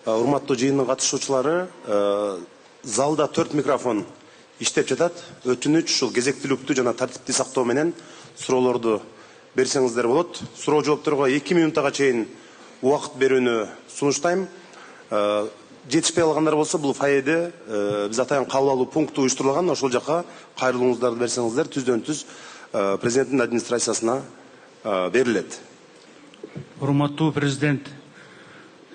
Урматтуу жыйындын катышуучулары, залда 4 микрофон иштеп жатат. Өтүнүч ушул кезектүүлүктү жана тартипти сактоо менен суроолорду берсеңиздер болот. Суроо жоопторго 2 минуттага чейин убакыт берүүнү сунуштайм. Жетишпей алгандар болсо, бул фойеде биз атайын кабыл алуу пункту уюштурулган. Ошол жака кайрылууңуздарды берсеңиздер түздөн-түз президенттин администрациясына берилет. Урматтуу президент,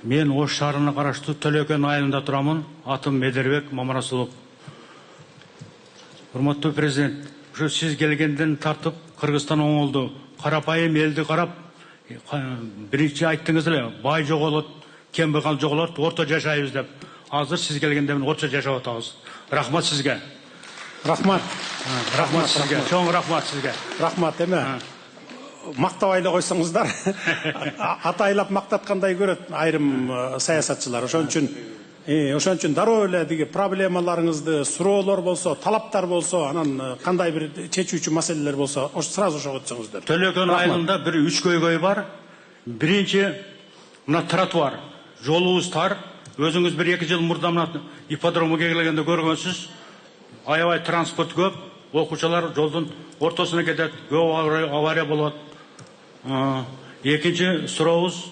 мен Ош шаарына караштуу Төлөкөн айылында турамын. Атым Медербек Мамарасулов. Урматтуу президент, ушу сиз келгенден тартып Кыргызстан оңолду. Карапайым элди карап, биринчи айттыңыз эле, бай жоголот, кембагал жоголот, орто жашайбыз деп. Азыр сиз келгенден орто жашап атабыз. Рахмат сизге. Рахмат. Рахмат сизге. Чоң рахмат сизге. Рахмат эме. Мактабай эле койсоңуздар. Атайлап мактаткандай көрөт айрым саясатчылар. Ошон үчүн дароо эле диги проблемаларыңызды, суроолор болсо, талаптар болсо, анан кандай бир чечүүчү маселелер болсо, сразу ошого өтсөңүздөр. Төлөкөн айылында бир 3 көйгөй бар. Биринчи мына тротуар, жолубуз тар. Өзүңүз 1-2 жыл мурда мына ипподромго келгенде көргөнсүз. Аябай транспорт көп, окуучулар жолдун ортосуна кетет, көп авария болот. Экинчи сурообуз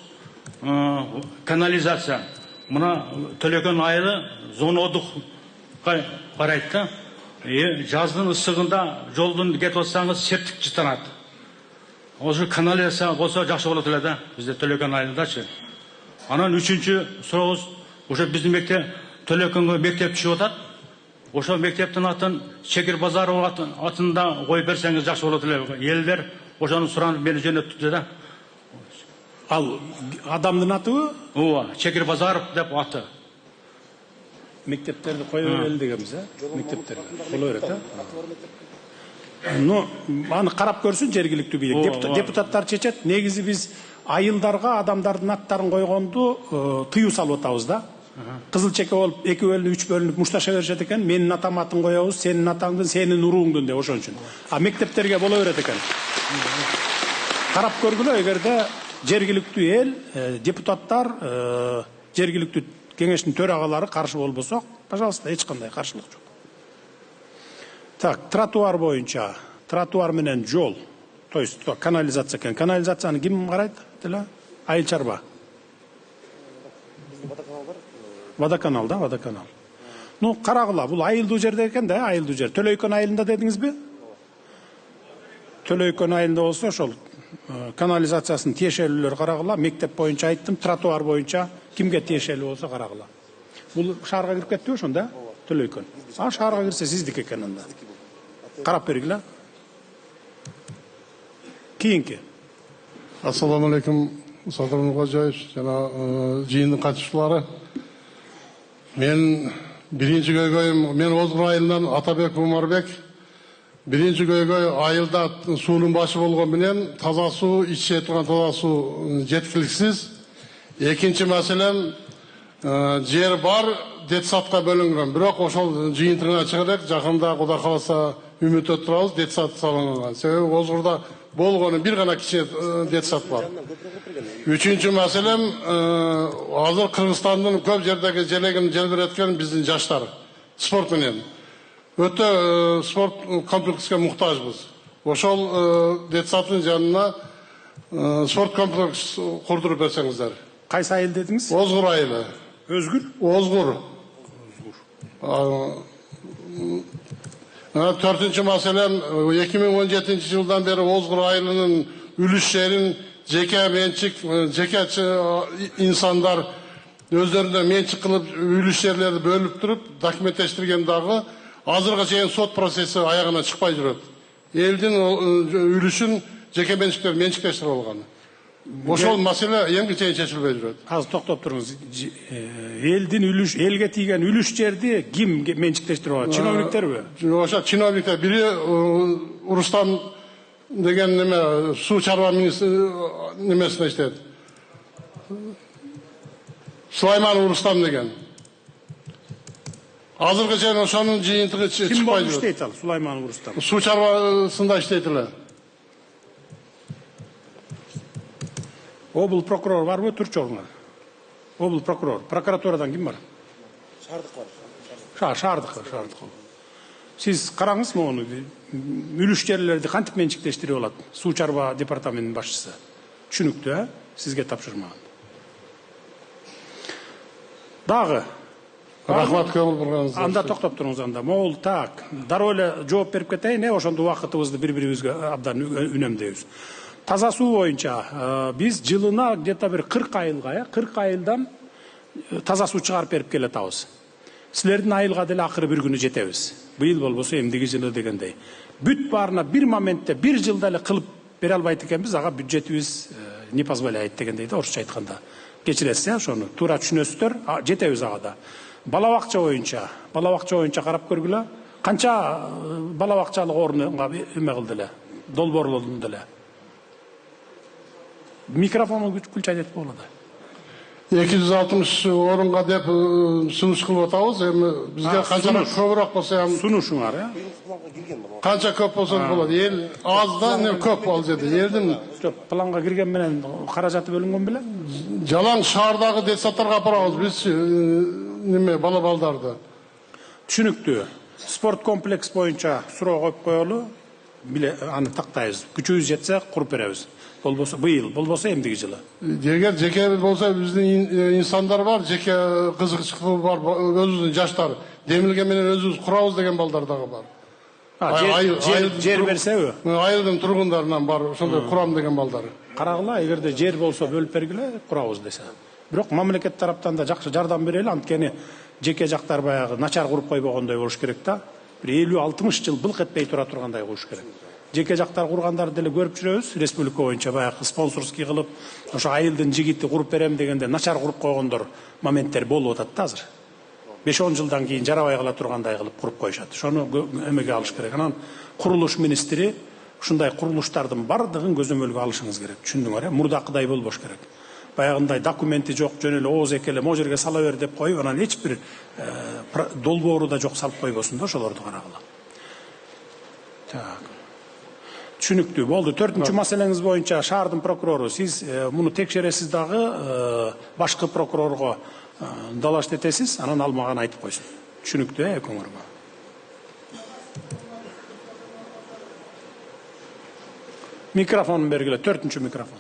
канализация. Мына Төлөкөн айылы зона отдыхка карайт да. Жаздын ысыгында жолдун кетип атсаңыз септик жытанат. Ошо канализация болсо жакшы болот эле да, бизде Төлөкөн айылындачы. Анан үчүнчү сурообуз, ошо биздин мектеп Төлөкөнгө мектеп түшүп атат. Ошо мектептин атын Чекир Базаров атында коюп берсеңиз жакшы болот эле. Элдер ошону суранып мени жөнөттү да. Ал адамдын атыбы? Ооба, Чекир Базаров деп аты. Мектептерди коюп берели дегенбиз, мектептерди. Боло берет, Ну, аны карап көрсүн жергиликтүү бийлик. Депутаттар чечет. Негизи биз айылдарга адамдардын аттарын койгонду тыюу салып атабыз да. Кызыл чеке болуп, 2 бөлүнүп, 3 бөлүнүп мушташа беришет экен. Менин атам атын коебуз, сенин атаңдын, сенин урууңдун деп ошон үчүн. Мектептерге боло берет экен. Карап көргүлө, эгерде жергиликтүү эл, депутаттар, жергиликтүү кеңештин төрагалары каршы болбосо, пожалуйста, эч кандай каршылык жок. Так, тротуар боюнча, тротуар менен жол, то есть канализация экен. Канализацияны ким карайт? Айыл чарба. Водоканал да, водоканал. Ну, карагыла, бул айылдуу жерде экен да, айылдуу жер. Төлөйкөн айылында дедиңизби? Төлөйкөн айылында болсо, ошол канализациясынын тиешелүүлөрү карагыла. Мектеп боюнча айттым, тротуар боюнча кимге тиешелүү болсо карагыла. Бул шаарга кирип кеттиби ошондо, Төлөйкөн. Шаарга кирсе сиздики экен анда. Карап бергиле. Кийинки. Ассаламу алейкум, Садыр Нуркожоевич жана жыйындын катышуучулары. Мен биринчи көйгөйүм, мен Озгур айылынан Атабек Умарбек. Биринчи көйгөй айылда суунун башы болгон менен таза суу, иче турган таза суу жеткиликсиз. Экинчи маселем, жер бар, детсадка бөлүнгөн. Бирок ошол жыйынтыгына чыгып, жакында Кудай кааласа үмүт өттүрөбүз, детсад салынган. Себеби Озгурда болгону бир гана кичине детсад бар. Үчүнчү маселем, азыр Кыргызстандын көп жердеги желегин желбиреткен биздин жаштар спорт менен. Өтө спорт комплекске муктажбыз. Ошол детсаддын жанына спорт комплекс курдуруп берсеңиздер. Кайсы айыл дедиңиз? Озгур айылы. Өзгүр? Озгур. Төртүнчү маселем, 2017 жылдан бери Озгур айылынын үлүш жерин жеке менчик, жеке инсандар өздөрүнө менчик кылып үлүш жерлерди бөлүп туруп документтештирген дагы азырга чейин сот процесси аягына чыкпай жүрөт. Элдин үлүшүн жеке менчиктер менчиктештирип алган. Ошол маселе эмге чейин чечилбей жүрөт. Азыр токтоп туруңуз. Элдин үлүш, элге тийген үлүш жерди ким менчиктештирип алат? Чиновниктерби? Ошо чиновниктер. Бири Урустам деген неме суу чарба немесине иштейт. Сулайман Урустам деген. Азыркы чейин ошонун жыйынтыгы чыкпай жүрөт. Ким болуп иштейт ал, Сулайман Урустам? Суу чарбасында иштейт эле. Обл прокурор барбы, турчу орунга? Облус прокурор. Прокуратурадан ким бар? Шаардык. Сиз караңыз мону. Үлүш жерлерди кантип менчиктештирип алат? Суу чарба департаментинин башчысы. Түшүнүктүү, Сизге тапшырмаган. Дагы Рахмат көңүл бурганыңызга. анда токтоп туруңуз анда. Могул так. Дароо эле жооп берип кетейин, ошондо убакытыбызды бири-бирибизге абдан үнөмдөйбүз. Таза суу боюнча биз жылына где-то бир 40 айылга, 40 айылдан таза суу чыгарып берип келатабыз. Силердин айылга деле акыры бир күнү жетебиз. Быйыл болбосо эмдиги жылы дегендей. Бүт баарына бир моментте, бир жылда эле кылып бере албайт экенбиз, ага бюджетибиз не позволяет дегендей да, орусча айтканда. Кечиресиз, ошону туура түшүнөсүздөр, жетебиз ага да. Бала бакча боюнча карап көргүлө. Канча бала бакчалык орунга эме кылды эле, долбоорлонду эле. Микрофону күлчө айтып болот. 260 орынға деп сунуш кылып атабыз. Эми бизге канчалык көбүрөөк болсо ham Сунушуңар, канча көп болсо болот. Эл аз да, не көп ал жерде. Элдин планга кирген менен каражаты бөлүнгөн беле? жалаң шаардагы детсадтарга апарабыз биз неме балдарды. Түшүнүктүү. Спорт комплекс боюнча суроо коюп коелу. Биле аны тактайбыз. Күчүбүз жетсе куруп беребиз. Болбосо быйыл, болбосо эмдиги жылы. Эгер жеке болсо биздин инсандар бар, жеке кызыкчылыгы бар, өзүбүздүн жаштар. Демилген менен өзүбүз курабыз деген балдар дагы бар. Жер берсеби? Айылдын тургундарынан бар, ошондой курам деген балдар. Карагыла, эгерде жер болсо бөлүп бергиле, курабыз десе. Бирок мамлекет тараптан да жакшы жардам берели, анткени жеке жактар баягы начар куруп койбогондой болуш керек да. Бир 50-60 жыл былк этпей тура тургандай кылыш керек. Жеке жактар кургандарды деле көрүп жүрөбүз, республика боюнча баягы спонсорский кылып, ошо айылдын жигити куруп берем дегенде начар куруп койгондор моменттер болуп атат да азыр. 5-10 жылдан кийин жарабай кала тургандай кылып куруп коюшат. Ошону эмеге алыш керек. Анан курулуш министри ушундай курулуштардын бардыгын көзөмөлгө алышыңыз керек. Түшүндүңөр, мурдакыдай болбош керек. Баягындай документи жок, жөн эле ооз экеле могу жерге сала бер деп коюп, анан эч бир долбоору да жок салып койбосун да ошолорду карагыла. Так. Түшүнүктүү болду. 4-чү маселеңиз боюнча шаардын прокурору, сиз муну текшересиз дагы башкы прокурорго далаш этесиз, анан ал мага айтып койсун. Түшүнүктүү экөөңөргө. Микрофон бергиле, 4-чү микрофон.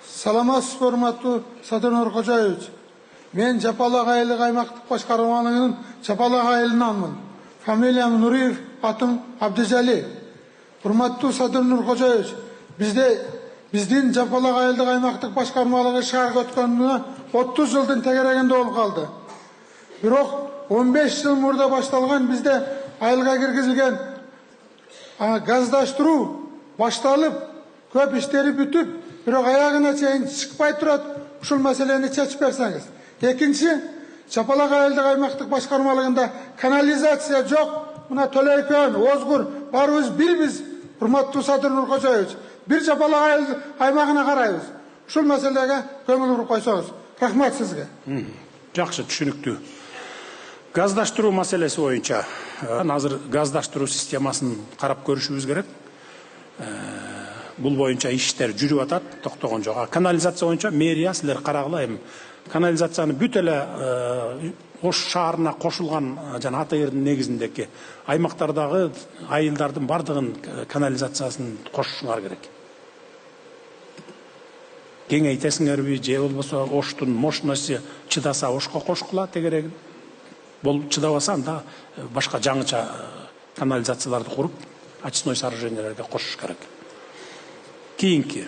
Саламатсыз, урматтуу Садыр Нуркожоевич. Мен Жапалак айылдык аймактык башкармалыгынын Жапалак айылынанмын. Фамилиям Нуриев, атым Абдижали. Урматтуу Садыр Нуркожоевич, биздин Жапалак айылдык аймактык башкармалыгы шаарга өткөнүнө 30 жылдын тегерегинде болуп калды. Бирок 15 жыл мурда башталган бизде айылга киргизилген газдаштыруу башталып, көп иштери бүтүп, бирок аягына чейин чыкпай турат. Ушул маселени чечип берсеңиз. Экинчи, Жапалак айылдык аймактык башкармалыгында канализация жок. Мына Төлөйкөн, Озгур барыбыз бирбиз. Урматтуу Садыр Нуркожоевич, бир Жапалак айыл аймагына карайбыз. Ушул маселеге көңүл буруп койсоңуз. Рахмат сизге. Жакшы, түшүнүктүү. Газдаштыруу маселеси боюнча азыр газдаштыруу системасын карап көрүшүбүз керек. Бул боюнча иштер жүрүп атат, токтогон жок. Канализация боюнча мэрия силер карагыла, эми канализацияны бүт эле Ош шаарына кошулган жана Атайырдын негизиндеги аймактардагы айылдардын бардыгын канализациясын кошушуңар керек. Кеңейтесиңерби же болбосо Оштун мощности чыдаса Ошко кошкула тегерегин. Болуп чыдабаса анда башка жаңыча канализацияларды куруп, очистной сооруженияларга кошуш керек. Кийинки.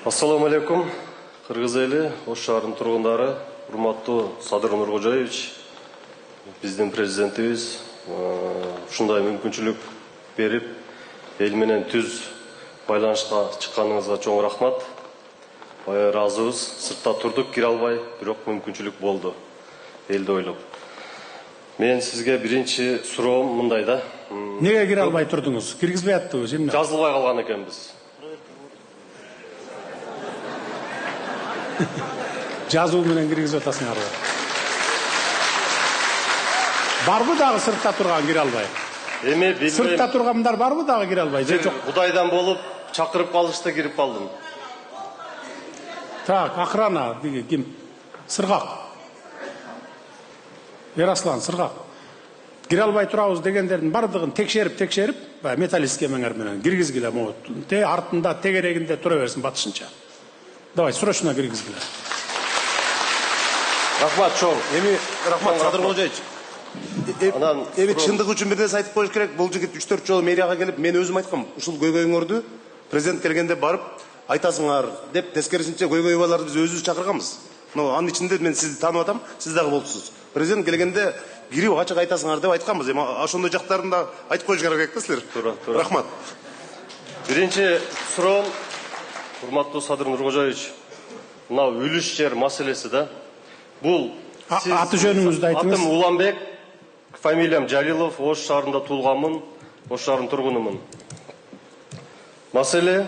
Ассаламу алейкум. Кыргыз эли, Ош шаарынын тургундары, урматтуу Садыр Нуркожоевич, биздин президентибиз ушундай мүмкүнчүлүк берип, эл менен түз байланышка чыкканыңызга чоң рахмат. Ыраазыбыз. Сыртта турдук, кире албай, бирок мүмкүнчүлүк болду. Элди ойлоп. Мен сизге биринчи суроом мындай да. Неге кире албай турдуңуз? Киргизбей аттыбыз, эмне? Жазылбай калган экенбиз. Жазуу менен киргизип атасыңарбы? Барбы дагы сыртта турган кире албай? Эми билбейм. Сыртта тургандар барбы дагы кире албай? Же жок? Кудайдан болуп чакырып калышты, кирип калдым. Так, охрана ким? Сырғақ. Яраслан, сырғақ. Кире албай турабыз дегендердин бардыгын текшерип, металл схемаңар менен киргизгиле могут. Те артында тегерегинде тура берсин батышынча. Давай, срочно киргизгиле. Рахмат, чоң. Эми рахмат Садыр Кожоевич. Эми чындык үчүн бир нерсе айтып коюш керек. Бул жигит 3-4 жолу мэрияга келип, мен өзүм айткам, ушул көйгөйүңөрдү президент келгенде барып айтасыңар деп, тескерисинче көйгөйбаларды биз өзүбүз чакырганбыз. Анын ичинде мен сизди таанып атам, сиз дагы болупсуз. Президент келгенде кирип ачык айтасыңар деп айтканбыз. Эми ошондой жактарын да айтып коюш керек да силер. Туура. Рахмат. Биринчи суроом, урматтуу Садыр Нуркожоевич, мына үлүш жер маселеси да. Бул Аты жөнүңүздү айтыңыз. Атым Уланбек, фамилиям Жалилов, Ош шаарында туулганмын, Ош шаарынын тургунумун. Маселе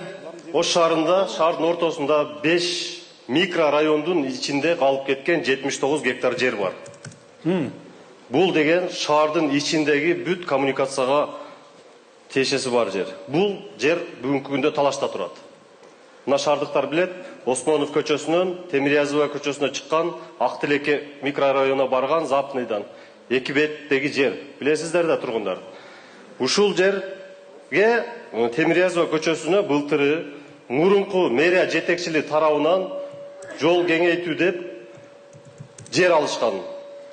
Ош шаарында, шаардын ортосунда 5 микрорайондун ичинде калып кеткен 79 гектар жер бар. Бул деген шаардын ичиндеги бүт коммуникацияга тиешеси бар жер. Бул жер бүгүнкү күндө талашта турат. Мына шаардыктар билет, Осмонов көчөсүнөн Темирязева көчөсүнө чыккан Актилеке микрорайонуна барган Запныйдан эки беттеги жер. Билесиздер да тургундар. Ушул жерге Темирязева көчөсүнө былтыры мурунку мэрия жетекчилиги тарабынан жол кеңейтүү деп жер алышкан.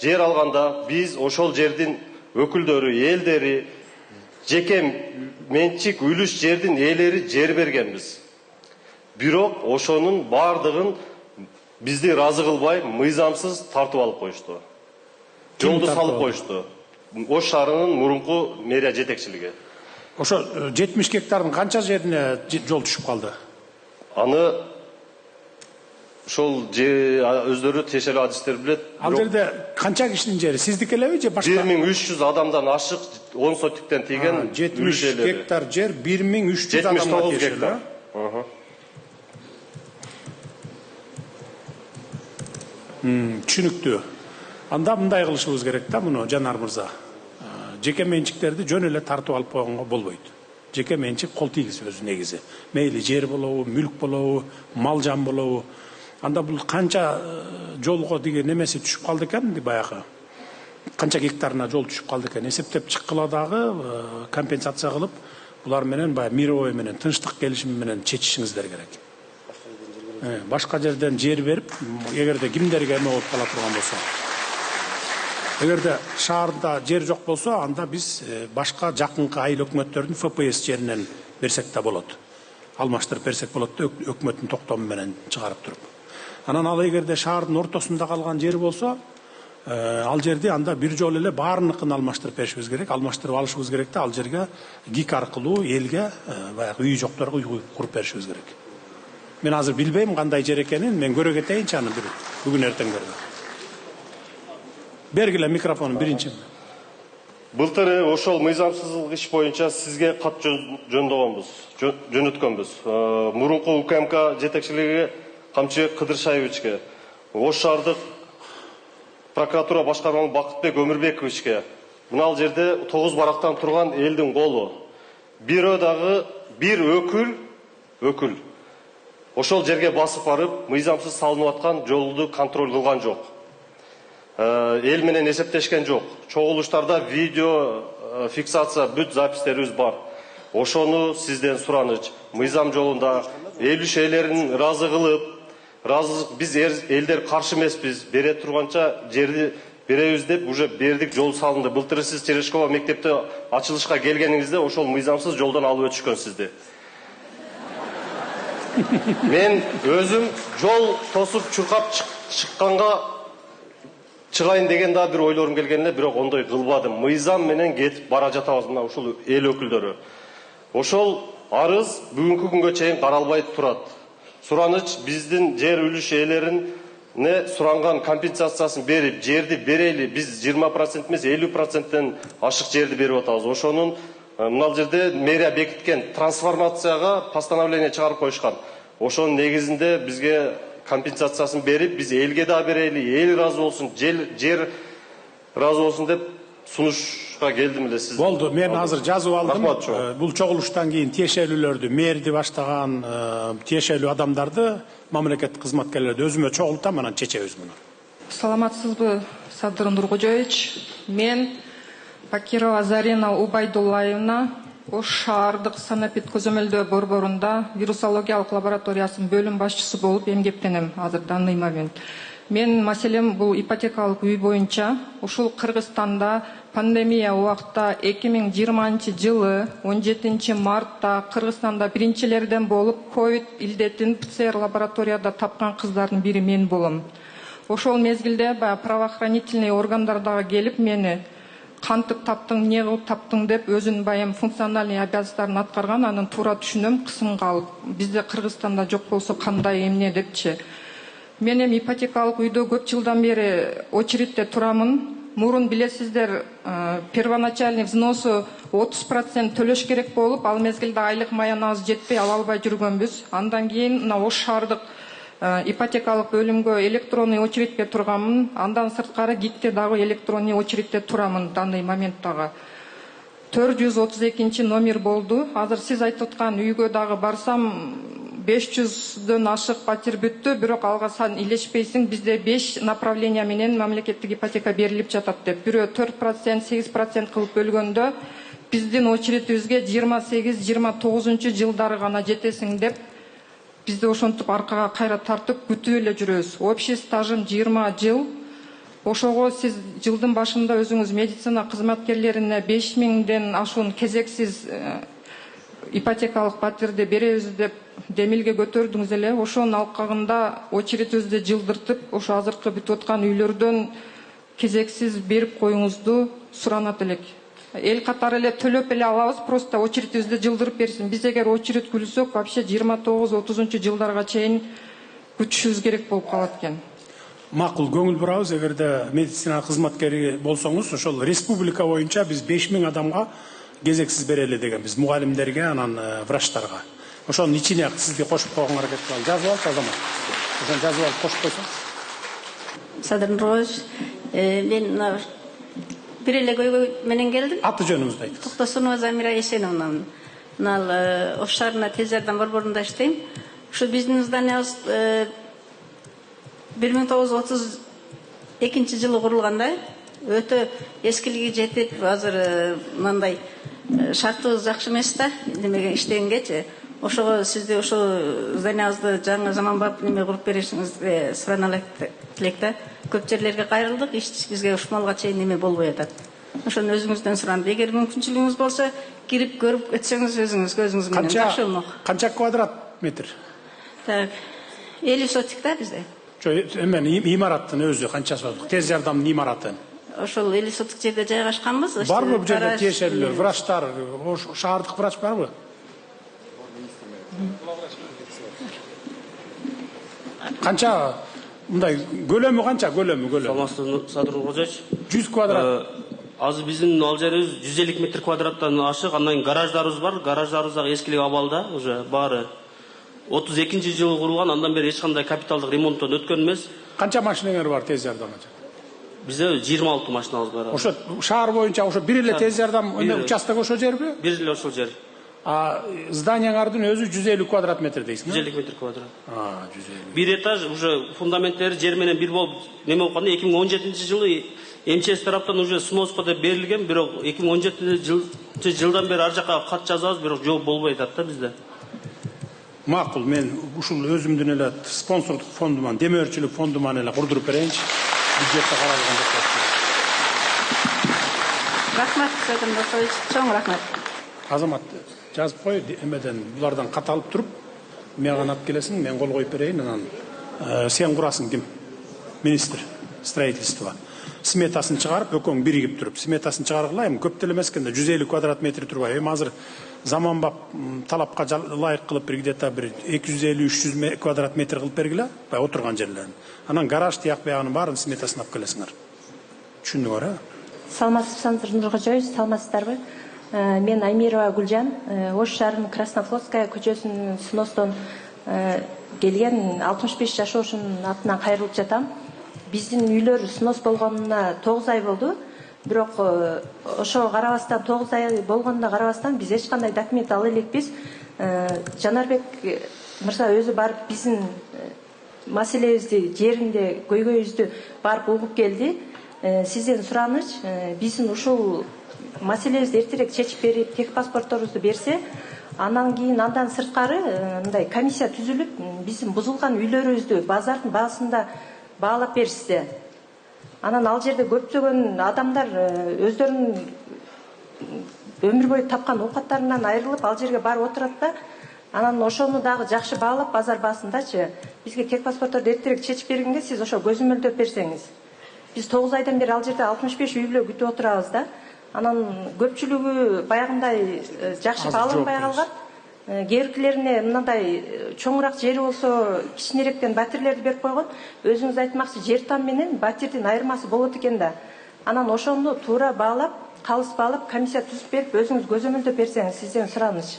Жер алганда биз ошол жердин өкүлдөрү, элдери, жеке менчик үлүш жердин ээлери жер бергенбиз. Бирок ошонун бардыгын бизди разы кылбай, мыйзамсыз тартып алып коюшту. Жолду салып коюшту. Ош шаарынын мурунку мэрия жетекчилиги. Ошо 70 гектардын канча жерине жол түшүп калды? Аны ошол өздөрү тиешелүү адистер билет. Ал жерде канча кишинин жери? Сиздики элеби же башка? 1300 адамдан ашык 10 сотиктен тийген 70 гектар жер 1300 адамга тиешелүү. Түшүнүктүү. Анда мындай кылышыбыз керек да, муну Жанар мырза. Жеке менчиктерди жөн эле тартып алып койгонго болбойт. Жеке менчик кол тийгизбөз негизи. Мейли жер болобу, мүлк болобу, мал жан болобу. Анда бул канча жолго деген немеси түшүп калды экен, баягы. Канча гектарына жол түшүп калды экен, эсептеп чыккыла дагы компенсация кылып, булар менен баягы мировой менен, тынчтык келишими менен чечишиңиздер керек. Башка жерден жер берип, эгерде кимдерге эме болуп кала турган болсо, эгерде шаарда жер жок болсо, анда биз башка жакынкы айыл өкмөттөрдүн ФПС жеринен берсек да болот. Алмаштырып берсек болот да, өкмөттүн токтому менен чыгарып туруп. Анан ал эгерде шаардын ортосунда калган жер болсо, ал жерди анда бир жолу эле баарыныкын алмаштырып беришибиз керек, алмаштырып алышыбыз керек да, ал жерге ГИК аркылуу элге баягы үй жокторго үй куруп беришибиз керек. Мен азыр билбейм кандай жер экенин, мен көрө кетейинчи аны бүгүн эртеңдерде. Бергиле микрофонун биринчи. Былтыры ошол мыйзамсыздык иш боюнча сизге кат жөнөткөнбүз. Мурунку УКМК жетекчилиги Камчыбек Кыдыршаевичке, Ош шаардык прокуратура башкармалыгы Бакытбек Өмүрбековичке, мына жерде 9 барактан турган элдин колу, бирөө дагы бир өкүл ошол жерге басып барып, мыйзамсыз салынып аткан жолду контроль кылган жок. Эл менен эсептешкен жок. Чогулуштарда видео фиксация бүт запистерибиз бар. Ошону сизден сураныч, мыйзам жолунда эл ишелерин разы кылып, биз элдер каршы эмеспиз, бере турганча жерди беребиз деп уже бердик, жол салынды. Былтыр сиз Терешкова мектепте ачылышка келгениңизде ошол мыйзамсыз жолдон алып өтүшкөн сизди. Мен өзүм жол тосуп чуркап чыкканга чыгайын деген да бир ойлорум келген эле, бирок ондой кылбадым. Мыйзам менен кетип бара жатабыз мына ушул эл өкүлдөрү. Ошол арыз бүгүнкү күнгө чейин каралбай турат. Сураныч биздин жер үлүш ээлерине суранган компенсациясын берип, жерди берели, биз 20% эмес 50%тен ашык жерди берип атабыз. Ошонун мына жерде мэрия бекиткен трансформацияга постановление чыгарып коюшкан. Ошонун негизинде бизге компенсациясын берип, биз элге да берели, эл разы болсун, жер разы болсун деп сунушка келдим эле сиз. Болду, мен азыр жазып алдым. Бул чогулуштан кийин тиешелүүлөрдү, мэрди баштаган тиешелүү адамдарды, мамлекеттик кызматкерлерди өзүмө чогултам, анан чечебиз муну. Саламатсызбы, Садыр Нуркожоевич? Мен Бакирова Зарина Убайдуллаевна Ош шаардык санапит көзөмөлдөө борборунда вирусологиялык лабораториясынын бөлүм башчысы болуп эмгектенем азыр данныйма мен. Мен маселем бул ипотекалык үй боюнча ушул Кыргызстанда пандемия убакта 2020 жылы 17 мартта Кыргызстанда биринчилерден болуп ковид илдетин ПЦР лабораторияда тапкан кыздардын бири мен болом. Ошол мезгилде правоохранительный органдарга келип мени кантип таптың, эмне кылып таптың деп өзүнүн баягы функциональный обязанностьтарын аткарган, анын туура түшүнөм, кысымга алып. Бизде Кыргызстанда жок болсо кандай эмне депчи. Мен эми ипотекалык үйдө көп жылдан бери очередте турамын. Мурун билесиздер, первоначальный взносу 30% төлөш керек болуп, ал мезгилде айлык маянабыз жетпей ала албай жүргөнбүз. Андан кийин мына Ош шаардык ипотекалык бөлүмгө электронный очередке турганмын. Андан сырткары ГИКте дагы электронный очередте турамын данный моменттагы. 432 номер болду. Азыр сиз айтып аткан үйгө дагы барсам 500дөн ашык патир бүттү, бирок алга сан илешпейсиң. Бизде 5 направление менен мамлекеттик ипотека берилип жатат деп. Бирөө 4%, 8% кылып бөлгөндө биздин очередибизге 28-29 жылдары гана жетесиң деп бизде ошентип аркага кайра тартып күтүп эле жүрөбүз. Общий стажым 20 жыл. Ошого сиз жылдын башында өзүңүз медицина кызматкерлерине 5000ден ашуун кезексиз ипотекалык патирди беребиз деп демилге көтөрдүңүз эле. Ошонун алкагында очередибизди жылдыртып, ошо азыркы бүтүп аткан үйлөрдөн кезексиз берип коюңузду суранат элек. Эл катары эле төлөп эле алабыз, просто очередибизди жылдырып берсин. Биз эгер очеред күлсөк, вообще 29-30 жылдарга чейин күтүшүбүз керек болуп калат экен. Макул, көңүл бурабыз. Эгерде медицина кызматкери болсоңуз, ошол республика боюнча биз 5000 адамга кезексиз берели деген, биз мугалимдерге, анан врачтарга. Ошонун ичине сизди кошуп койгонго аракет кылалы. Жазып алып азамат. Ошону жазып алып кошуп койсоңуз. Садыр Нуркожоевич, мен бир эле көйгөй менен келдим. Аты жөнүңүздү айтыңыз. Токтосунова Замира Эшеновна. Мына Ош шаарына тез жардам борборунда иштейм. Ушу биздин зданиябыз 1932 жылы курулганда өтө эскилиги жетип, азыр мындай шартыбыз жакшы эмес да, немеге иштегенгечи. Ошого сизди ошо зданиябызды жаңы заманбап неме куруп беришиңизди сурана элек да. Көп жерлерге кайрылдык, иш бизге ушмалга чейин неме болбой атат. Ошону өзүңүздөн суранды. Эгер мүмкүнчүлүгүңүз болсо, кирип көрүп өтсөңүз өзүңүз көзүңүз менен жакшы болмок. Канча квадрат метр? Так, 50 сотик да бизде. Эмен имараттын өзү канча сотик? Тез жардамдын имараты. Ошол 50 сотик жерде жайгашканбыз. Барбы бу жерде тиешелүүлөр, врачтар, шаардык врач барбы? Канча мындай көлөмү канча? Саламатсызбы, Садыр Нуркожоевич. 100 квадрат. Азыр биздин ал жерибиз 150 метр квадраттан ашык, андан гараждарыбыз бар. Гараждарыбыз дагы эскилик абалда, уже баары 32 жылы курулган, андан бери эч кандай капиталдык ремонттон өткөн эмес. Канча машинеңер бар тез жардамга? Бизде 26 машинабыз бар. Ошо шаар боюнча ошо бир эле тез жардам участок ошо жерби? Бир эле ошол жер. Зданияңардын өзү 150 квадрат метр дейсиң. 150 метр квадрат. 150. Бир этаж уже фундаменттери жер менен бир болуп неме болгондо 2017 жылы МЧС тараптан уже сноска деп берилген, бирок 2017 жылдан бери ар жака кат жазабыз, бирок жооп болбой атат да бизде. Макул, мен ушул өзүмдүн эле спонсордук фондуман, демөөрчүлүк фондуман эле курдуруп берейинчи. Бюджетте каралган деп. Рахмат, Садыр Нуркожоевич, чоң рахмат. Азамат, жазып кой, эмеден булардан кат алып туруп, мага алып келесиң, мен кол коюп берейин, анан сен курасың ким? Министр строительства. Сметасын чыгарып, экөөң биригип туруп, сметасын чыгаргыла, эми көп деле эмес экенде, 150 квадрат метр турбай. Эми азыр заманбап талапка ылайык кылып бир где-то бир 250-300 квадрат метр кылып бергиле, бай отурган жерлерин. Анан гараж тияк баягынын баарын сметасын алып келесиңер. Түшүндүңөр, а? Саламатсызбы, Садыр Нуркожоевич, саламатсыздарбы? Мен Аймирова Гүлжан, Ош шаарынын Краснофлотская көчөсүнүн сыностон келген 65 жашоошунун атынан кайрылып жатам. Биздин үйлөр сынос болгонуна 9 ай болду. Бирок ошо карабастан 9 ай болгонуна карабастан биз эч кандай документ ала элекпиз. Жанарбек мырза өзү барып биздин маселебизди жеринде көйгөйүбүздү барып угуп келди. Сизден сураныч, биздин ушул маселебизди эртерээк чечип берип, тек паспортторубузду берсе, андан кийин андан сырткары мындай комиссия түзүлүп, биздин бузулган үйлөрүбүздү базардын баасында баалап беришсе. Анан ал жерде көптөгөн адамдар өздөрүнүн өмүр бою тапкан оокаттарынан айрылып, ал жерге барып отурат да, анан ошону дагы жакшы баалап базар баасындачы бизге тек паспортторду эртерээк чечип бергенге сиз ошо көзөмөлдөп берсеңиз. Биз 9 айдан бери ал жерде 65 үй бүлө күтүп отурабыз да. Анан көпчүлүгү баягындай жакшы бааланбай калган. Кээбиркилерине мындай чоңураак жери болсо кичинерээктен батирлерди берип койгон. Өзүңүз айтмакчы, жер там менен батирдин айырмасы болот экен да. Анан ошону туура баалап, калыс баалап, комиссия түзүп берип, өзүңүз көзөмөлдөп берсеңиз, сизден сураныч.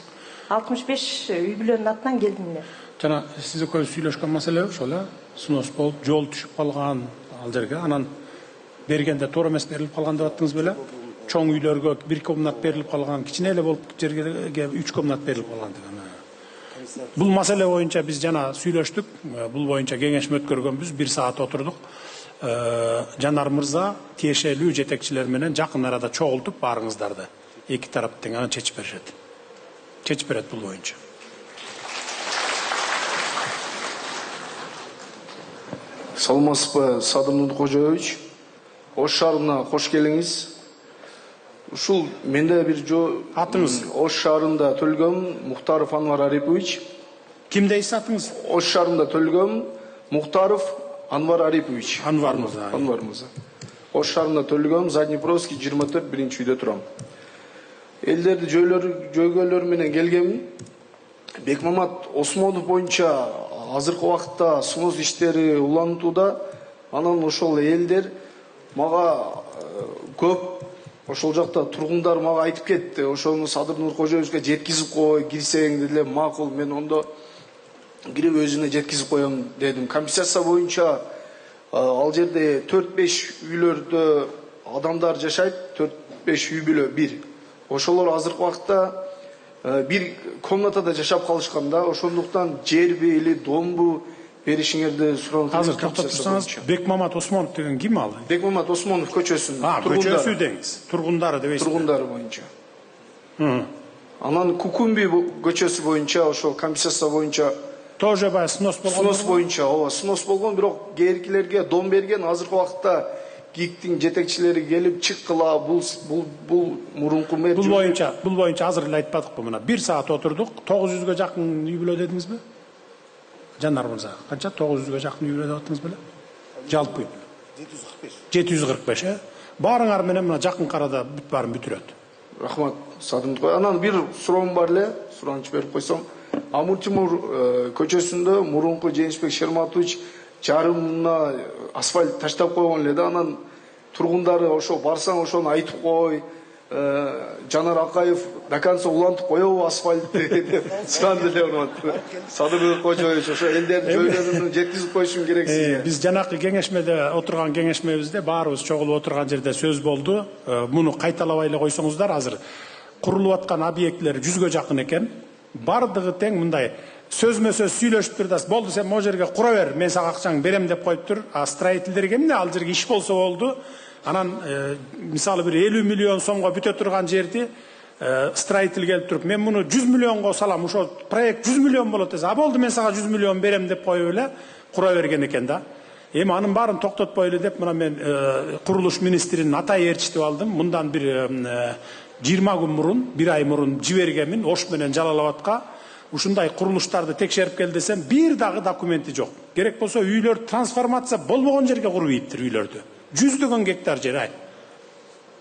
65 үй бүлөнүн атынан келдим мен. Жана сиз экөөбүз сүйлөшкөн маселе ошол эле, снос болуп, жол түшүп калган ал жерге, анан бергенде туура эмес берилип калган деп аттыңыз беле? Чоң үйлөргө 1 комнат берилип калган, кичине эле болуп жерге 3 комнат берилип калган деген. Бул маселе боюнча биз жана сүйлөштүк, бул боюнча кеңешме өткөргөнбүз, 1 саат отурдук. Жанар мырза тиешелүү жетекчилер менен жакын арада чогултуп барыңыздарды. Эки тарап тең анан чечип беришет. Чечип берет бул боюнча. Саламатсызбы, Садыр Нуркожоевич. Ош шаарына кош келиңиз. Ушул менде бир атыңыз? Ош шаарында төлгөм Мухтаров Анвар Арипович. Ким дейсиз атыңыз? Ош шаарында төлгөм Мухтаров Анвар Арипович. Анвар мырза. Анвар мырза. Ош шаарында төлгөм Заднепровский 24 биринчи үйдө турам. Элдерди жөйгөлөр менен келгем. Бекмамат Осмонов боюнча азыркы убакытта снос иштери улантууда. Анан ошол элдер мага көп ошол жакта тургундар мага айтып кетти. Ошону Садыр Нуркожоевичке жеткизип кой, кирсең дедилер. Макул, мен ондо кирип өзүнө жеткизип коем дедим. Компенсация боюнча ал жерде 4-5 үйлөрдө адамдар жашайт, 4-5 үй бүлө бир. Ошолор азыркы убакытта бир комнатада жашап калышканда, ошондуктан жерби или домбу беришиңерди суранып. Азыр токтоп турсаңыз, Бекмамат Осмонов деген ким ал? Бекмамат Осмонов көчөсүнүн көчөсү деңиз. Тургундары дебейсиз. Тургундары боюнча. Анан Кукумби көчөсү боюнча, ошол компенсация боюнча тоже бай снос болгон. Снос боюнча, ооба, снос болгон, бирок кээркилерге дом берген. Азыркы убакытта ГИКтин жетекчилери келип чыккыла, бул мурунку мэр. Бул боюнча азыр эле айтпадыкпы мына. 1 саат отурдук, 900гө жакын үй бүлө дедиңизби? Жанар мырза, канча 900гө жакын үй бүлө деп аттыңыз беле? Жалпы 745, Баарыңар менен мына жакын карада бүт баарын бүтүрөт. Рахмат, Садыр. Анан бир суроом бар эле, сураныч берип койсом. Амур Тимур көчөсүндө мурунку Женишбек Шерматович жарымына асфальт таштап койгон эле да. Анан тургундары ошо барсаң ошону айтып кой. Жанар Акаев до конца улантып коебу асфальтты деп суранды эле. Садыр Нуркожоевич, ошо элдердин жөйлөрүн жеткизип коюшуң керек сизге. Биз жанакы кеңешмеде отурган кеңешмебизде баарыбыз чогулуп отурган жерде сөз болду. Муну кайталабай эле койсоңуздар, азыр курулуп аткан объектлер 100гө жакын экен. Бардыгы тең мындай сөзмө сөз сүйлөшүп турдас. Болду, сен могу жерге кура бер, мен сага акчаңды берем деп коюптур. А строительдерге эмне ал жерге иш болсо болду. Анан мисалы бир 50 миллион сомго бүтө турган жерди строитель келип туруп, мен муну 100 миллионго салам, ошо проект 100 миллион болот десе, а болду, мен сага 100 миллион берем деп коюп эле кура берген экен да. Эми анын баарын токтотпой эле деп мына мен курулуш министринин Атай ээрчитип алдым. Мындан бир 20 күн мурун, 1 ай мурун жибергенмин Ош менен Жалал Абадка. Ушундай курулуштарды текшерип кел десем, бир дагы документи жок. Керек болсо үйлөр трансформация болбогон жерге куруп ийиптир үйлөрдү. 100 гектар жер,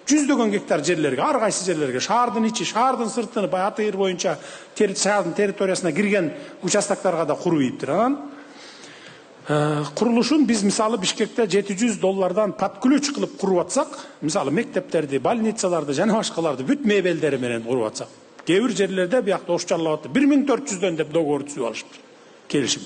100 гектар жерлерге, ар кайсы жерлерге, шаардын ичи, шаардын сыртыны, бай Атайыр боюнча шаардын территориясына кирген участоктарга да куруп ийиптир. Анан курулушун биз мисалы Бишкекте $700 под ключ кылып куруп атсак, мисалы мектептерди, больницаларды жана башкаларды бүт мебелдери менен куруп атсак, кээ бир жерлерде биякта Ош Жалал Абадта 1400 деп договор түзүп алышыптыр. Келишим.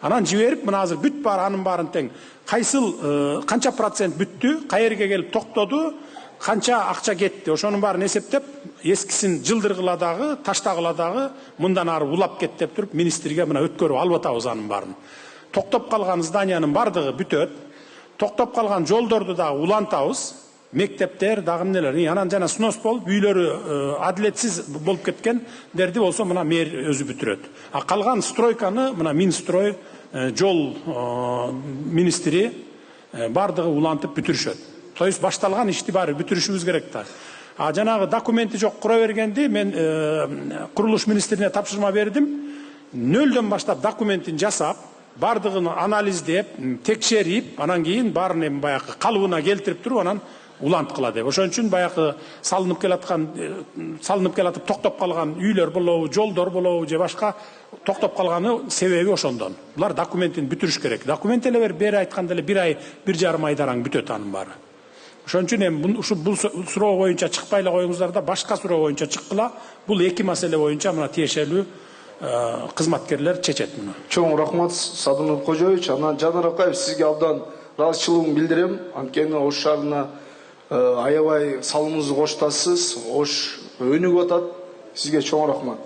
Анан жиберип, мына азыр бүт бар, анын баарын тең кайсыл канча процент бүттү, кайерге келип токтоду, канча акча кетти, ошонун баарын эсептеп, эскисин жылдыргыла дагы, таштагыла дагы, мындан ары улап кет деп туруп, министрге мына өткөрүп алып атабыз анын баарын. токтоп калган зданиянын бардыгы бүтөт. Токтоп калган жолдорду дагы улантабыз. Мектептер дагы эмнелер. Анан жана снос болуп, үйлөрү адилетсиз болуп кеткендерди болсо мына мэр өзү бүтүрөт. А калган стройканы мына Минстрой, жол министри бардыгы улантып бүтүрүшөт. То есть башталган ишти баары бүтүрүшүбүз керек да. А жанагы документи жок кура бергенди мен курулуш министрине тапшырма бердим. Нөлдөн баштап документин жасап, бардыгын анализдеп, текшерип, анан кийин баарын эми баягы калыбына келтирип туруп анан уланткыла деп. Ошон үчүн баягы салынып келатып токтоп калган үйлөр болобу, жолдор болобу же башка токтоп калганы себеби ошондон. Булар документин бүтүрүш керек. Документ эле бери айтканда эле 1 ай, 1,5 айдараң бүтөт анын баары. Ошон үчүн эми бул суроо боюнча чыкпай эле коюңуздар да, башка суроо боюнча чыккыла. Бул эки маселе боюнча мына тиешелүү кызматкерлер чечет муну. Чоң рахмат Садыр Нуркожоевич. Анан Жанар Акаев, сизге абдан ыраазычылыгымды билдирем. Анткени Ош шаарына аябай салымыңызды коштасыз. Ош өнүгүп атат. Сизге чоң рахмат.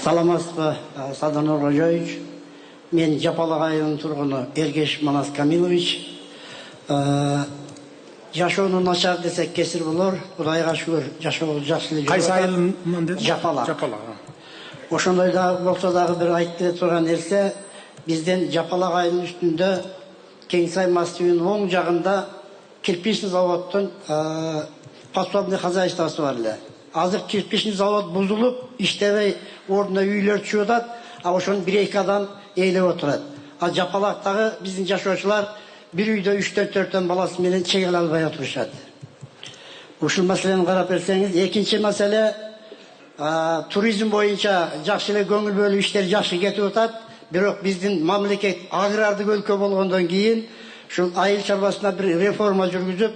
Саламатсызбы, Садыр Нуркожоевич. Мен Жапалак айылынын тургуну Эргеш Манас Камилович. Жашоону начар десек кесир болор. Кудайга шүгүр, жашоо жакшы эле. Кайсы айылынан дедиң? Жапалак. Жапалак. Ошондой да болсо дагы бир айтып турган нерсе, бизден Жапалак айылынын үстүндө Кеңсай массивинин оң жагында кирпичный заводдун подсобный хозяйствосы бар эле. Азыр кирпичный завод бузулуп, иштебей ордуна үйлөр түшүп атат, а ошону 1-2 адам ээлеп отурат. А Жапалактагы биздин жашоочулар bir үйдө 3-4 баласы менен чегеле албай отурушат. Ушул маселени карап берсеңиз, экинчи маселе туризм боюнча жакшы эле көңүл бөлүп иштер жакшы кетип атат. Бирок биздин мамлекет агрардык өлкө болгондон кийин ушул айыл чарбасына бир реформа жүргүзүп,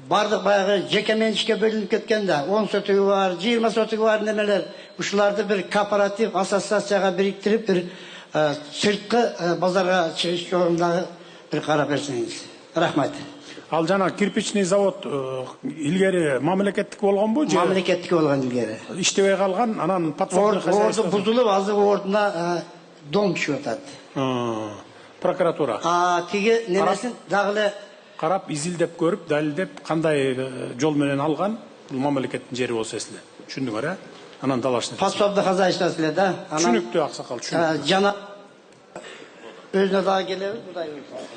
бардык баягы жеке менчикке бөлүнүп кеткенде 10 сотугу бар, 20 сотугу бар немелер, ушуларды бир кооператив ассоциацияга бириктирип, бир сырткы базарга чыгыш жолунда bir карап берсеңиз. Рахмат. Ал жана кирпичный завод илгери мамлекеттик болгонбу же? Мамлекеттик болгон илгери. Иштебей калган, анан подсобный хозяйство. Орду бузулуп, азыр ордуна дом түшүп атат. Прокуратура. Тиги немесин дагы эле карап, изилдеп көрүп, далилдеп, кандай жол менен алган, бул мамлекеттин жери болсо эсле. Түшүндүңөр, э? Анан талашты. Подсобный хозяйствосы эле да. Түшүнүктүү аксакал, түшүнүктүү. Жана өзүнө дагы келеби, Кудай буйрса.